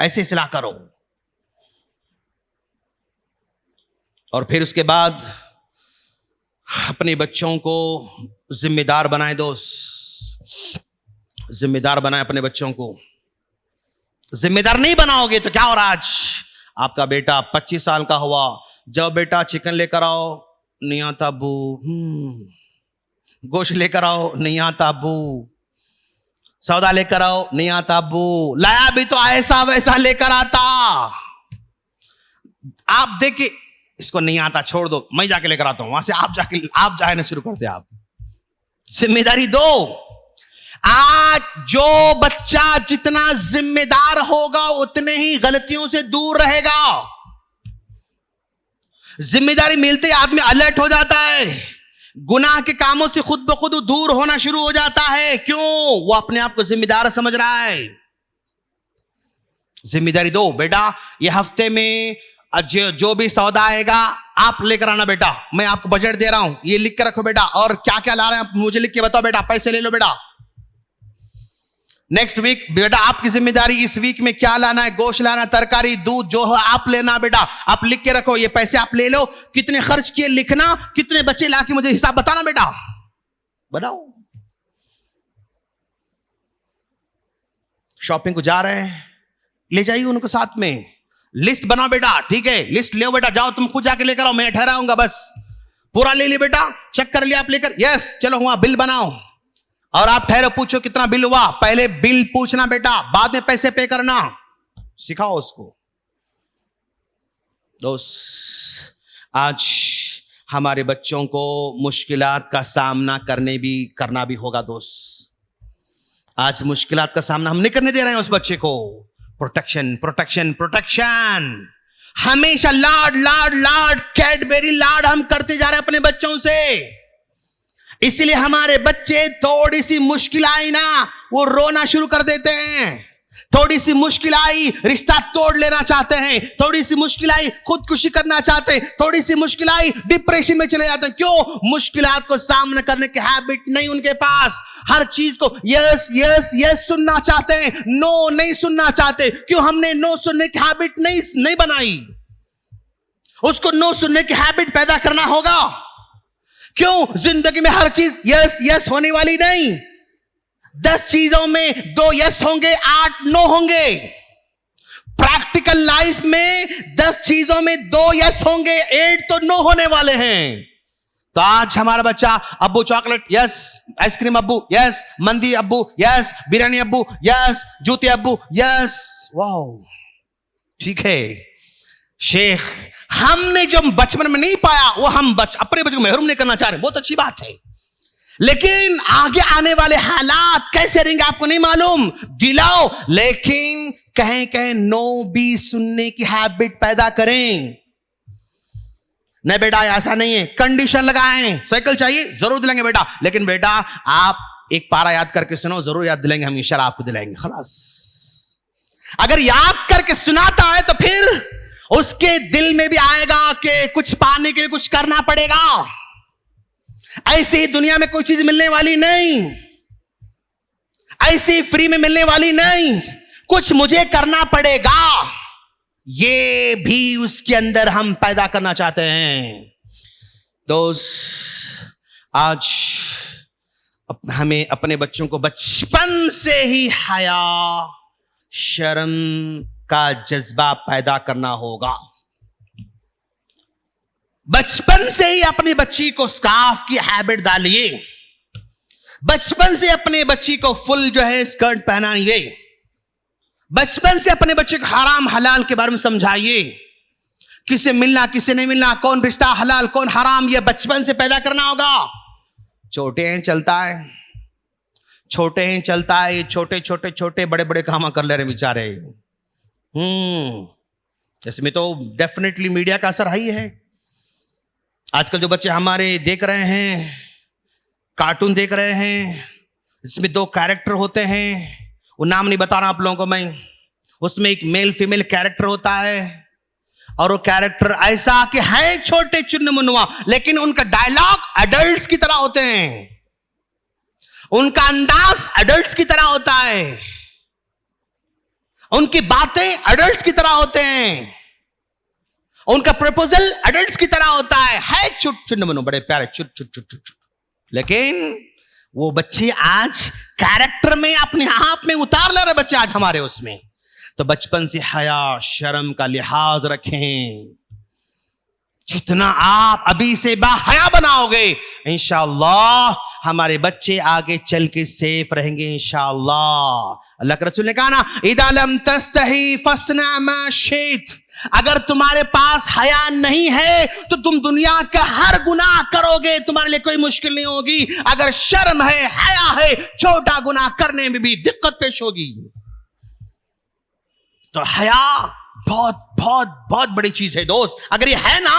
ایسے اصلاح کرو. اور پھر اس کے بعد اپنے بچوں کو ذمہ دار بنائیں دوست، ذمہ دار بنائیں اپنے بچوں کو. ذمہ دار نہیں بناؤ گے تو کیا ہو رہا؟ آج آپ کا بیٹا 25 سال کا ہوا، جب بیٹا چکن لے کر آؤ، نہیں آتا ابو. گوشت لے کر آؤ، نہیں آتا ابو. سودا لے کر آؤ، نہیں آتا ابو. لایا بھی تو ایسا ویسا لے کر آتا. آپ دیکھیں اس کو نہیں آتا، چھوڑ دو، میں جا کے لے کر آتا ہوں. وہاں سے آپ جانا شروع کر دیں. آپ ذمہ داری دو. آج جو بچہ جتنا ذمہ دار ہوگا اتنے ہی غلطیوں سے دور رہے گا. ذمہ داری ملتے آدمی الرٹ ہو جاتا ہے، گناہ کے کاموں سے خود بخود دور ہونا شروع ہو جاتا ہے. کیوں؟ وہ اپنے آپ کو ذمہ دار سمجھ رہا ہے. ذمہ داری دو. بیٹا یہ ہفتے میں جو بھی سودا آئے گا آپ لے کر آنا بیٹا، میں آپ کو بجٹ دے رہا ہوں، یہ لکھ کے رکھو بیٹا. اور کیا کیا لا رہے ہیں مجھے لکھ کے بتاؤ بیٹا، پیسے لے لو بیٹا. نیکسٹ ویک بیٹا آپ کی ذمہ داری اس ویک میں کیا لانا ہے، گوشت لانا، ترکاری، دودھ جو ہے آپ لینا بیٹا. آپ لکھ کے رکھو، یہ پیسے آپ لے لو، کتنے خرچ کیے لکھنا، کتنے بچے لا کے مجھے حساب بتانا بیٹا. بتاؤ. شاپنگ کو جا رہے ہیں، لے جائیے ان کو ساتھ میں. لسٹ بناؤ بیٹا، ٹھیک ہے لسٹ لے بیٹا، جاؤ تم خود جا کے لے کر آؤ، میں ٹھہراؤں گا. بس پورا لے لی بیٹا، چیک کر لیا آپ لے کر، یس چلو ہوا بل بناؤ. اور آپ ٹھہرو، پوچھو کتنا بل ہوا. پہلے بل پوچھنا بیٹا، بعد میں پیسے پے کرنا. سکھاؤ اس کو. دوست آج ہمارے بچوں کو مشکلات کا سامنا کرنا بھی ہوگا. دوست آج مشکلات کا سامنا ہم نہیں کرنے دے رہے ہیں اس بچے کو. پروٹیکشن پروٹیکشن پروٹیکشن، ہمیشہ لاڈ لاڈ لاڈ، کیڈبری لاڈ ہم کرتے جا رہے ہیں اپنے بچوں سے. اسی لیے ہمارے بچے تھوڑی سی مشکل آئی نا وہ رونا شروع کر دیتے ہیں. تھوڑی سی مشکل آئی رشتہ توڑ لینا چاہتے ہیں، تھوڑی سی مشکل آئی خودکشی کرنا چاہتے ہیں، تھوڑی سی مشکل آئی ڈپریشن میں چلے جاتے ہیں. کیوں؟ مشکلات کو سامنا کرنے کی ہیبٹ نہیں ان کے پاس. ہر چیز کو یس یس یس سننا چاہتے ہیں، نو نہیں سننا چاہتے. کیوں؟ ہم نے نو سننے کی ہیبٹ نہیں بنائی. اس کو نو سننے کی ہیبٹ پیدا کرنا ہوگا. کیوں؟ زندگی میں ہر چیز یس یس ہونے والی نہیں. 10 چیزوں میں 2 یس ہوں گے، 8 نو ہوں گے. پریکٹیکل لائف میں 10 چیزوں میں 2 یس ہوں گے، 8 تو نو ہونے والے ہیں. تو آج ہمارا بچہ ابو چاکلیٹ یس، آئس کریم ابو یس، مندی ابو یس، بریانی ابو یس، جوتے ابو یس. واو ٹھیک ہے شیخ، ہم نے جو بچپن میں نہیں پایا وہ ہم اپنے بچے کو محروم نہیں کرنا چاہ رہے، بہت اچھی بات ہے. لیکن آگے آنے والے حالات کیسے رہیں گے آپ کو نہیں معلوم. دلاؤ، لیکن کہیں نو بھی سننے کی ہیبٹ پیدا کریں. نہیں بیٹا ایسا نہیں ہے، کنڈیشن لگائیں. سائیکل چاہیے ضرور دلائیں گے بیٹا، لیکن بیٹا آپ ایک پارا یاد کر کے سنو، ضرور یاد دلائیں گے، ہم انشاءاللہ آپ کو دلائیں گے. خلاص اگر یاد کر کے سناتا ہے تو پھر اس کے دل میں بھی آئے گا کہ کچھ پانے کے لیے کچھ کرنا پڑے گا. ایسی ہی دنیا میں کوئی چیز ملنے والی نہیں، ایسی فری میں ملنے والی نہیں، کچھ مجھے کرنا پڑے گا. یہ بھی اس کے اندر ہم پیدا کرنا چاہتے ہیں. دوست آج ہمیں اپنے بچوں کو بچپن سے ہی حیا، شرم کا جذبہ پیدا کرنا ہوگا. بچپن سے ہی اپنی بچی کو سکارف کی ہیبٹ ڈالیے. بچپن سے اپنے بچی کو فل جو ہے اسکرٹ پہنائیے. بچپن سے اپنے بچے کو حرام حلال کے بارے میں سمجھائیے. کسے ملنا کسے نہیں ملنا، کون رشتہ حلال کون حرام، یہ بچپن سے پیدا کرنا ہوگا. چھوٹے ہیں چلتا ہے، چھوٹے ہیں چلتا ہے، چھوٹے چھوٹے چھوٹے بڑے بڑے کام کر لے رہے بیچارے. اس میں تو ڈیفینیٹلی میڈیا کا اثر ہی ہے. آج کل جو بچے ہمارے دیکھ رہے ہیں، کارٹون دیکھ رہے ہیں، اس میں 2 کیریکٹر ہوتے ہیں، وہ نام نہیں بتا رہا آپ لوگوں کو میں. اس میں ایک میل فیمیل کیریکٹر ہوتا ہے، اور وہ کیریکٹر ایسا کہ ہے چھوٹے چن منوا، لیکن ان کا ڈائلاگ ایڈلٹس کی طرح ہوتے ہیں، ان کا انداز ایڈلٹس کی طرح ہوتا ہے، ان کی باتیں ایڈلٹس کی طرح ہوتے ہیں. ان کا پرپوزل ایڈلٹس کی طرح ہوتا ہے چھٹ چھٹ بنو بڑے پیارے چھٹ چھٹ چھٹ چھٹ. لیکن وہ بچے آج کیریکٹر میں اپنے آپ میں اتار لے رہے بچے آج ہمارے اس میں. تو بچپن سے حیا شرم کا لحاظ رکھیں. جتنا آپ ابھی سے باحیا بناؤ گے انشاءاللہ ہمارے بچے آگے چل کے سیف رہیں گے انشاءاللہ. اللہ کے رسول نے کہا نا اذا لم تستحی فاصنع ما شئت. اگر تمہارے پاس حیا نہیں ہے تو تم دنیا کا ہر گناہ کرو گے, تمہارے لیے کوئی مشکل نہیں ہوگی. اگر شرم ہے حیا ہے چھوٹا گناہ کرنے میں بھی دقت پیش ہوگی. تو حیا بہت بہت بہت بڑی چیز ہے دوست. اگر یہ ہے نا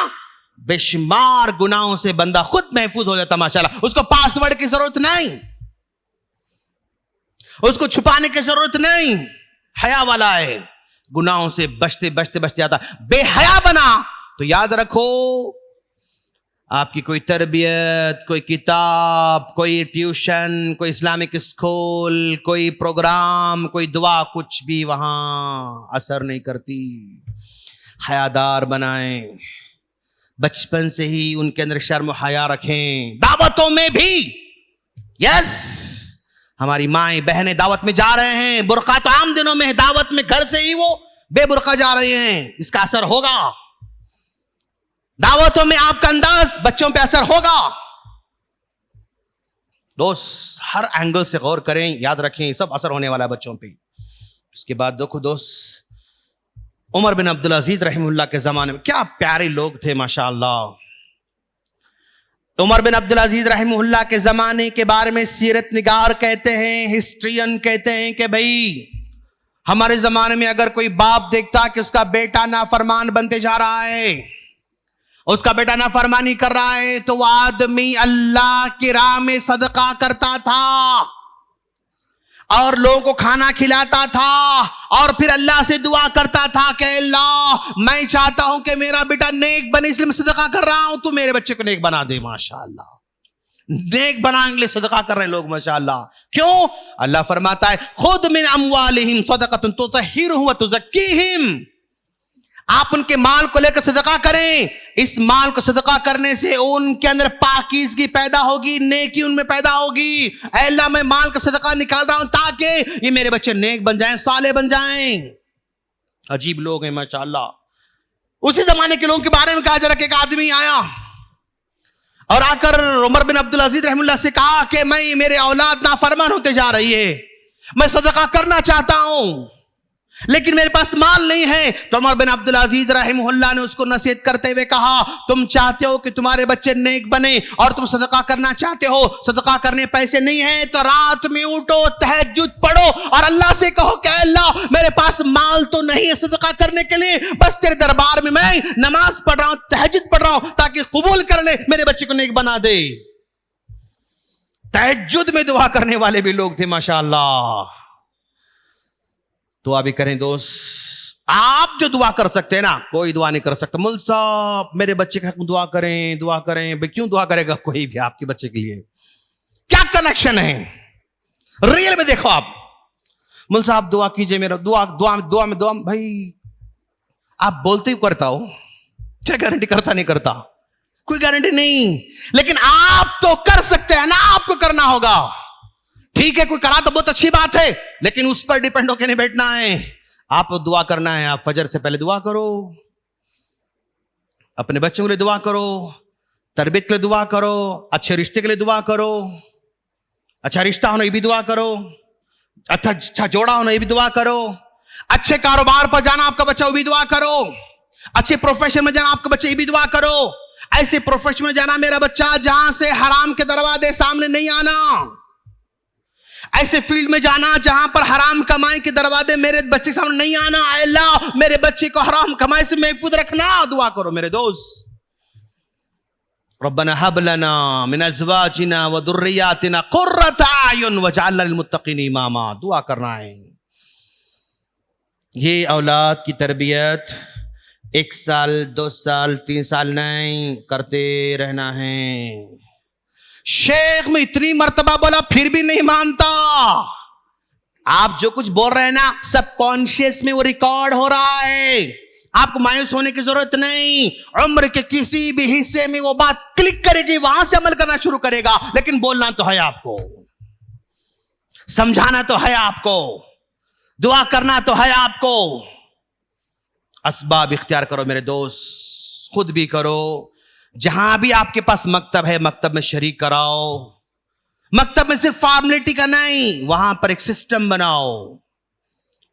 بے شمار گناہوں سے بندہ خود محفوظ ہو جاتا ماشاءاللہ. اس کو پاس ورڈ کی ضرورت نہیں, اس کو چھپانے کی ضرورت نہیں. حیا والا ہے گناہوں سے بچتے بچتے بچتے آتا. بے حیا بنا تو یاد رکھو آپ کی کوئی تربیت, کوئی کتاب, کوئی ٹیوشن, کوئی اسلامک اسکول, کوئی پروگرام, کوئی دعا, کچھ بھی وہاں اثر نہیں کرتی. حیادار بنائیں, بچپن سے ہی ان کے اندر شرم و حیا رکھیں. دعوتوں میں بھی یس ہماری مائیں بہنیں دعوت میں جا رہے ہیں, برقع تو عام دنوں میں ہے, دعوت میں گھر سے ہی وہ بے برقع جا رہے ہیں, اس کا اثر ہوگا. دعوتوں میں آپ کا انداز بچوں پہ اثر ہوگا. دوست ہر اینگل سے غور کریں, یاد رکھیں سب اثر ہونے والا ہے بچوں پہ. اس کے بعد دیکھو دوست عمر بن عبدالعزیز رحمہ اللہ کے زمانے میں کیا پیارے لوگ تھے ماشاءاللہ. عمر بن عبدالعزیز رحمہ اللہ کے زمانے کے بارے میں سیرت نگار کہتے ہیں, ہسٹرین کہتے ہیں کہ بھائی ہمارے زمانے میں اگر کوئی باپ دیکھتا کہ اس کا بیٹا نافرمان بنتے جا رہا ہے, اس کا بیٹا نافرمانی کر رہا ہے, تو وہ آدمی اللہ کی راہ میں صدقہ کرتا تھا اور لوگوں کو کھانا کھلاتا تھا اور پھر اللہ سے دعا کرتا تھا کہ اللہ میں چاہتا ہوں کہ میرا بیٹا نیک بنے, اس لیے میں صدقہ کر رہا ہوں, تو میرے بچے کو نیک بنا دے. ماشاءاللہ نیک بنانے کے لیے صدقہ کر رہے ہیں لوگ ماشاءاللہ. کیوں؟ اللہ فرماتا ہے خود من اموالہم صدقۃ تطہرہم وتزکیہم. آپ ان کے مال کو لے کر صدقہ کریں, اس مال کو صدقہ کرنے سے ان کے اندر پاکیزگی پیدا ہوگی, نیکی ان میں پیدا ہوگی. اے اللہ میں مال کا صدقہ نکال رہا ہوں تاکہ یہ میرے بچے نیک بن جائیں, صالح بن جائیں. عجیب لوگ ہیں ماشاءاللہ. اسی زمانے کے لوگوں کے بارے میں کہا جا رہا کہ ایک آدمی آیا اور آ کر عمر بن عبدالعزیز رحمہ اللہ سے کہا کہ میں میرے اولاد نافرمان ہوتے جا رہی ہے, میں صدقہ کرنا چاہتا ہوں لیکن میرے پاس مال نہیں ہے. تو عمر بن عبدالعزیز رحمہ اللہ نے اس کو نصیحت کرتے ہوئے کہا تم چاہتے ہو کہ تمہارے بچے نیک بنے اور تم صدقہ کرنا چاہتے ہو, صدقہ کرنے پیسے نہیں ہیں تو رات میں اٹھو, تہجد پڑھو اور اللہ سے کہو کہ اللہ میرے پاس مال تو نہیں ہے صدقہ کرنے کے لیے, بس تیرے دربار میں میں نماز پڑھ رہا ہوں, تہجد پڑھ رہا ہوں تاکہ قبول کر لے, میرے بچے کو نیک بنا دے. تہجد میں دعا کرنے والے بھی لوگ تھے ماشاءاللہ. دعا بھی کریں دوست. آپ جو دعا کر سکتے ہیں نا کوئی دعا نہیں کر سکتا. مول صاحب میرے بچے کے حق میں دعا کریں, دعا کریں. بھئی کیوں دعا کرے گا کوئی بھی آپ کے بچے کے لیے؟ کیا کنیکشن ہے ریل میں؟ دیکھو آپ مول صاحب دعا کیجئے میرا, دعا میں بھائی آپ بولتے ہی کرتا ہو, کیا گارنٹی کرتا نہیں کرتا؟ کوئی گارنٹی نہیں. لیکن آپ تو کر سکتے ہیں نا, آپ کو کرنا ہوگا. ٹھیک ہے کوئی کرا تو بہت اچھی بات ہے لیکن اس پر ڈیپینڈ ہو کے نہیں بیٹھنا ہے. آپ دعا کرنا ہے, آپ فجر سے پہلے دعا کرو, اپنے بچوں کے لیے دعا کرو, تربیت کے لیے دعا کرو, اچھے رشتے کے لیے دعا کرو, اچھا رشتہ ہونا یہ بھی دعا کرو, اچھا جوڑا ہونا یہ بھی دعا کرو, اچھے کاروبار پر جانا آپ کا بچہ وہ بھی دعا کرو, اچھے پروفیشن میں جانا آپ کا بچہ یہ بھی دعا کرو. ایسے پروفیشن میں جانا میرا بچہ جہاں سے حرام کے دروازے سامنے نہیں آنا, ایسے فیلڈ میں جانا جہاں پر حرام کمائی کے دروازے میرے بچے کے سامنے نہیں آنا. اے اللہ میرے بچے کو حرام کمائی سے محفوظ رکھنا. دعا کرو میرے دوست. ربنا هب لنا من ازواجنا وذرياتنا قرة اعين واجعلنا للمتقين اماما. دعا کرنا ہے. یہ اولاد کی تربیت 1 سال 2 سال 3 سال نہیں, کرتے رہنا ہے. شیخ میں اتنی مرتبہ بولا پھر بھی نہیں مانتا. آپ جو کچھ بول رہے ہیں نا سب کانشیس میں وہ ریکارڈ ہو رہا ہے. آپ کو مایوس ہونے کی ضرورت نہیں. عمر کے کسی بھی حصے میں وہ بات کلک کرے گی, وہاں سے عمل کرنا شروع کرے گا. لیکن بولنا تو ہے آپ کو, سمجھانا تو ہے آپ کو, دعا کرنا تو ہے آپ کو. اسباب اختیار کرو میرے دوست, خود بھی کرو. جہاں بھی آپ کے پاس مکتب ہے, مکتب میں شریک کراؤ. مکتب میں صرف فارملٹی کا نہیں, وہاں پر ایک سسٹم بناؤ,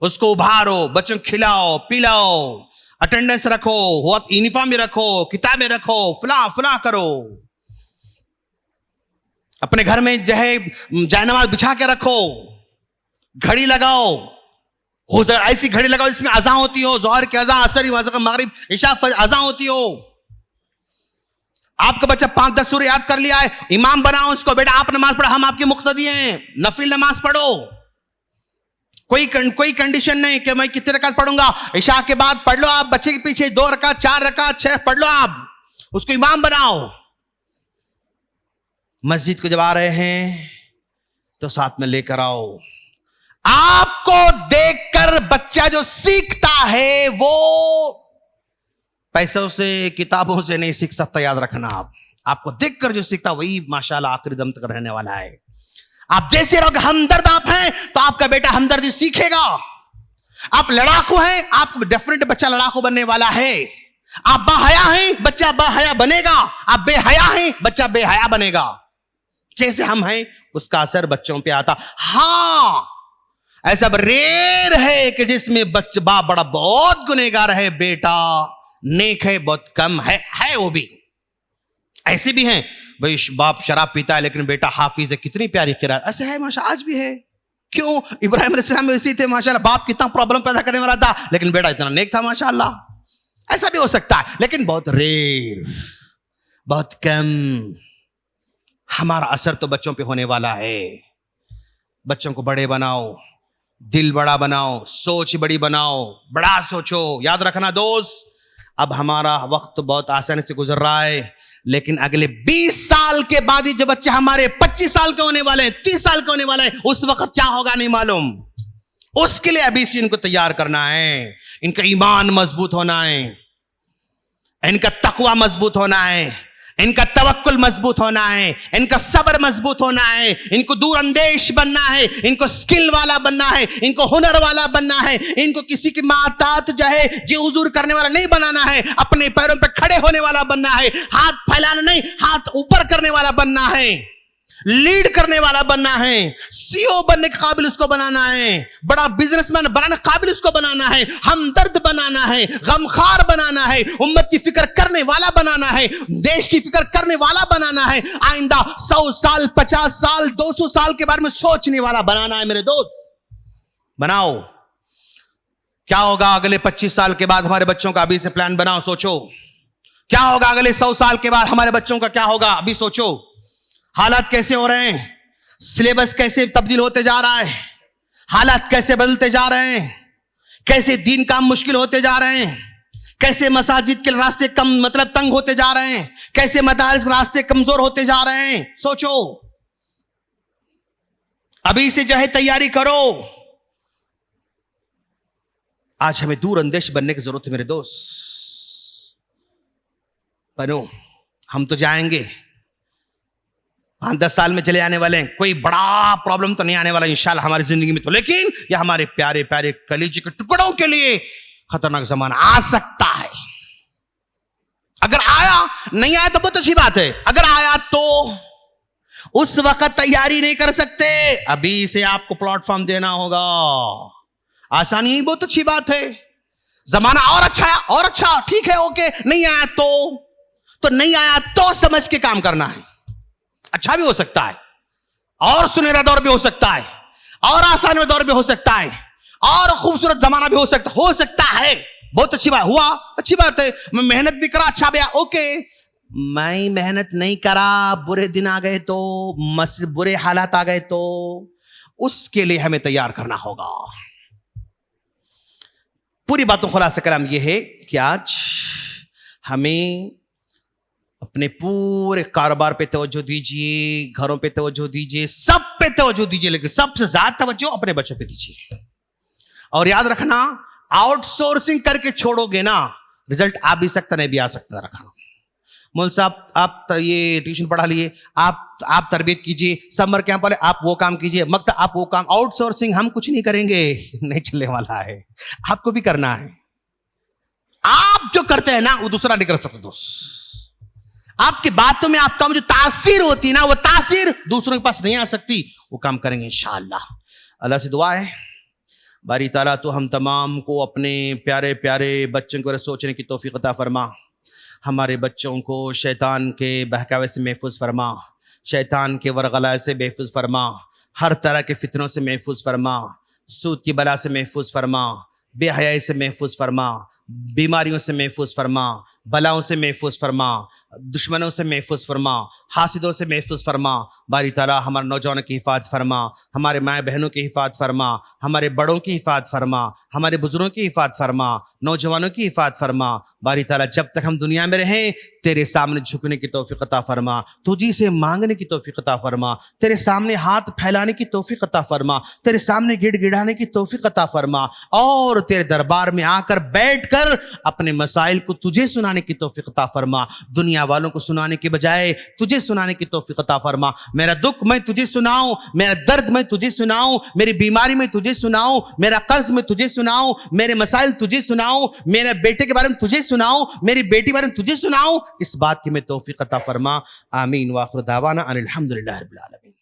اس کو ابھارو, بچوں کو کھلاؤ پلاؤ, اٹینڈنس رکھو, یونیفارم بھی رکھو, کتابیں رکھو, فلاں فلاں کرو. اپنے گھر میں جو ہے جائے نماز بچھا کے رکھو, گھڑی لگاؤ, ایسی گھڑی لگاؤ جس میں اذان ہوتی ہو, ظہر کی اذان, عصر کی, مغرب عشاء اذان ہوتی ہو. آپ کا بچہ 5-10 سورہ یاد کر لیا ہے, امام بناؤ اس کو, بیٹا آپ نماز پڑھو, ہم آپ کی مقتدی ہیں, نفل نماز پڑھو. کوئی کنڈیشن نہیں کہ میں کتنے رکعت پڑھوں گا. عشاء کے بعد پڑھ لو آپ بچے کے پیچھے 2 رکعت 4 رکعت 6 پڑھ لو, آپ اس کو امام بناؤ. مسجد کو جب آ رہے ہیں تو ساتھ میں لے کر آؤ. آپ کو دیکھ کر بچہ جو سیکھتا ہے وہ پیسوں سے کتابوں سے نہیں سیکھ سکتا, یاد رکھنا. آپ کو دیکھ کر جو سیکھتا وہی ماشاءاللہ آخری دم تک رہنے والا ہے. آپ جیسے رہو گے, ہمدرد آپ ہیں تو آپ کا بیٹا ہمدردی سیکھے گا. آپ لڑاکو ہیں, آپ ڈیفینیٹ بچہ لڑاکو بننے والا ہے. آپ با حیا ہیں, بچہ با حیا بنے گا. آپ بے حیا ہیں, بچہ بے حیا بنے گا. جیسے ہم ہیں اس کا اثر بچوں پہ آتا. ہاں ایسا ریئر ہے کہ جس میں باپ بڑا بہت گنہگار ہے, بیٹا نیک ہے, بہت کم ہے وہ بھی. ایسے بھی ہیں بھائی باپ شراب پیتا ہے لیکن بیٹا حافظ ہے, کتنی پیاری قرات. ایسے ہے ماشاء, آج بھی ہے. کیوں؟ ابراہیم علیہ السلام میں اسی تھے ماشاءاللہ, باپ کتنا پرابلم پیدا کرنے والا تھا لیکن بیٹا اتنا نیک تھا ماشاءاللہ. ایسا بھی ہو سکتا ہے لیکن بہت ریئر, بہت کم. ہمارا اثر تو بچوں پہ ہونے والا ہے. بچوں کو بڑے بناؤ, دل بڑا بناؤ, سوچ بڑی بناؤ, بڑا سوچو. یاد رکھنا دوست, اب ہمارا وقت بہت آسانی سے گزر رہا ہے لیکن اگلے 20 سال کے بعد جو بچے ہمارے 25 سال کے ہونے والے ہیں, 30 سال کے ہونے والے ہیں, اس وقت کیا ہوگا نہیں معلوم. اس کے لیے ابھی سے ان کو تیار کرنا ہے. ان کا ایمان مضبوط ہونا ہے, ان کا تقوی مضبوط ہونا ہے, ان کا توکل مضبوط ہونا ہے, ان کا صبر مضبوط ہونا ہے, ان کو دور اندیش بننا ہے, ان کو سکل والا بننا ہے, ان کو ہنر والا بننا ہے, ان کو کسی کی محتاط جو ہے جی حضور کرنے والا نہیں بنانا ہے, اپنے پیروں پہ کھڑے ہونے والا بننا ہے, ہاتھ پھیلانا نہیں ہاتھ اوپر کرنے والا بننا ہے, لیڈ کرنے والا بننا ہے, سی او بننے کے قابل اس کو بنانا ہے, بڑا بزنس مین بنانے کے قابل اس کو بنانا ہے, ہمدرد بنانا ہے, غمخوار بنانا ہے, امت کی فکر کرنے والا بنانا ہے, دیش کی فکر کرنے والا بنانا ہے, آئندہ 100 سال 50 سال 200 سال کے بارے میں سوچنے والا بنانا ہے. میرے دوست بناؤ. کیا ہوگا اگلے 25 سال کے بعد ہمارے بچوں کا, ابھی سے پلان بناؤ, سوچو. کیا ہوگا اگلے 100 سال کے بعد ہمارے بچوں کا, کیا ہوگا ابھی سوچو. حالات کیسے ہو رہے ہیں, سلیبس کیسے تبدیل ہوتے جا رہا ہے, حالات کیسے بدلتے جا رہے ہیں, کیسے دین کام مشکل ہوتے جا رہے ہیں, کیسے مساجد کے راستے کم تنگ ہوتے جا رہے ہیں, کیسے مدارس کے راستے کمزور ہوتے جا رہے ہیں. سوچو, ابھی سے جو ہے تیاری کرو. آج ہمیں دور اندیش بننے کی ضرورت ہے میرے دوست. بنو, ہم تو جائیں گے, 5-10 سال میں چلے آنے والے ہیں, کوئی بڑا پرابلم تو نہیں آنے والا انشاءاللہ ہماری زندگی میں تو, لیکن یہ ہمارے پیارے پیارے کلیجے کے ٹکڑوں کے لیے خطرناک زمانہ آ سکتا ہے. اگر آیا, نہیں آیا تو بہت اچھی بات ہے, اگر آیا تو اس وقت تیاری نہیں کر سکتے, ابھی سے آپ کو پلیٹ فارم دینا ہوگا. آسانی بہت اچھی بات ہے, زمانہ اور اچھا ہے, اور اچھا ٹھیک ہے, اوکے. نہیں آیا تو نہیں آیا تو سمجھ کے کام کرنا ہے. اچھا بھی ہو سکتا ہے, اور سنہرا دور بھی ہو سکتا ہے, اور آسان دور بھی ہو سکتا ہے, اور خوبصورت زمانہ بھی ہو سکتا ہے. بہت اچھی بات ہوا, اچھی بات ہے. میں محنت بھی کرا, اچھا بھی, اوکے. میں محنت نہیں کرا, برے دن آ گئے تو, برے حالات آ گئے تو, اس کے لیے ہمیں تیار کرنا ہوگا. پوری باتوں خلاصہ کلام یہ ہے کہ آج ہمیں اپنے پورے کاروبار پہ توجہ دیجیے, گھروں پہ توجہ دیجیے, سب پہ توجہ دیجیے, لیکن سب سے زیادہ توجہ اپنے بچوں پہ دیجیے. اور یاد رکھنا آؤٹ سورسنگ کر کے چھوڑو گے نا رزلٹ آ بھی سکتا نہیں بھی آ سکتا. رکھنا مول صاحب آپ یہ ٹیوشن پڑھا لیے, آپ تربیت کیجیے, سمر کیمپ والے آپ وہ کام کیجیے, مکتب آپ وہ کام. آؤٹ سورسنگ ہم کچھ نہیں کریں گے, نہیں چلنے والا ہے, آپ کو بھی کرنا ہے. آپ جو کرتے ہیں نا وہ دوسرا نہیں کر سکتا دوست. آپ کی باتوں میں آپ کا جو تاثیر ہوتی ہے نا وہ تاثیر دوسروں کے پاس نہیں آ سکتی. وہ کام کریں گے انشاءاللہ. اللہ سے دعا ہے باری تعالیٰ تو ہم تمام کو اپنے پیارے پیارے بچوں کو سوچنے کی توفیق عطا فرما. ہمارے بچوں کو شیطان کے بہکاوے سے محفوظ فرما, شیطان کے ورغلائے سے محفوظ فرما, ہر طرح کے فتنوں سے محفوظ فرما, سود کی بلا سے محفوظ فرما, بے حیائی سے محفوظ فرما, بیماریوں سے محفوظ فرما, بلاؤں سے محفوظ فرما, دشمنوں سے محفوظ فرما, حاسدوں سے محفوظ فرما. باری تعالیٰ ہمارے نوجوانوں کی حفاظت فرما, ہمارے مائیں بہنوں کی حفاظت فرما, ہمارے بڑوں کی حفاظت فرما, ہمارے بزرگوں کی حفاظت فرما, نوجوانوں کی حفاظت فرما. باری تعالیٰ جب تک ہم دنیا میں رہیں تیرے سامنے جھکنے کی توفیق عطا فرما, تجھی سے مانگنے کی توفیق عطا فرما, تیرے سامنے ہاتھ پھیلانے کی توفیق عطا فرما, تیرے سامنے گڑ گڑانے کی توفیق عطا فرما, اور تیرے دربار میں آ کر بیٹھ کر اپنے مسائل کو تجھے سنانے کی توفیق عطا فرما. دنیا والوں کو سنانے کے بجائے تجھے سنانے کی توفیق عطا فرما. میرا دکھ میں تجھے سناؤں, میرا درد میں تجھے سناؤں, میری بیماری میں تجھے سناؤں, میرا قرض میں تجھے سناؤں, میرے مسائل تجھے سناؤں, میرے بیٹے کے بارے میں تجھے سناؤں, میری بیٹی کے بارے میں تجھے سناؤں. اس بات کی میں توفیق عطا فرما. آمین. وآخر دعوانا ان الحمدللہ رب العالمین.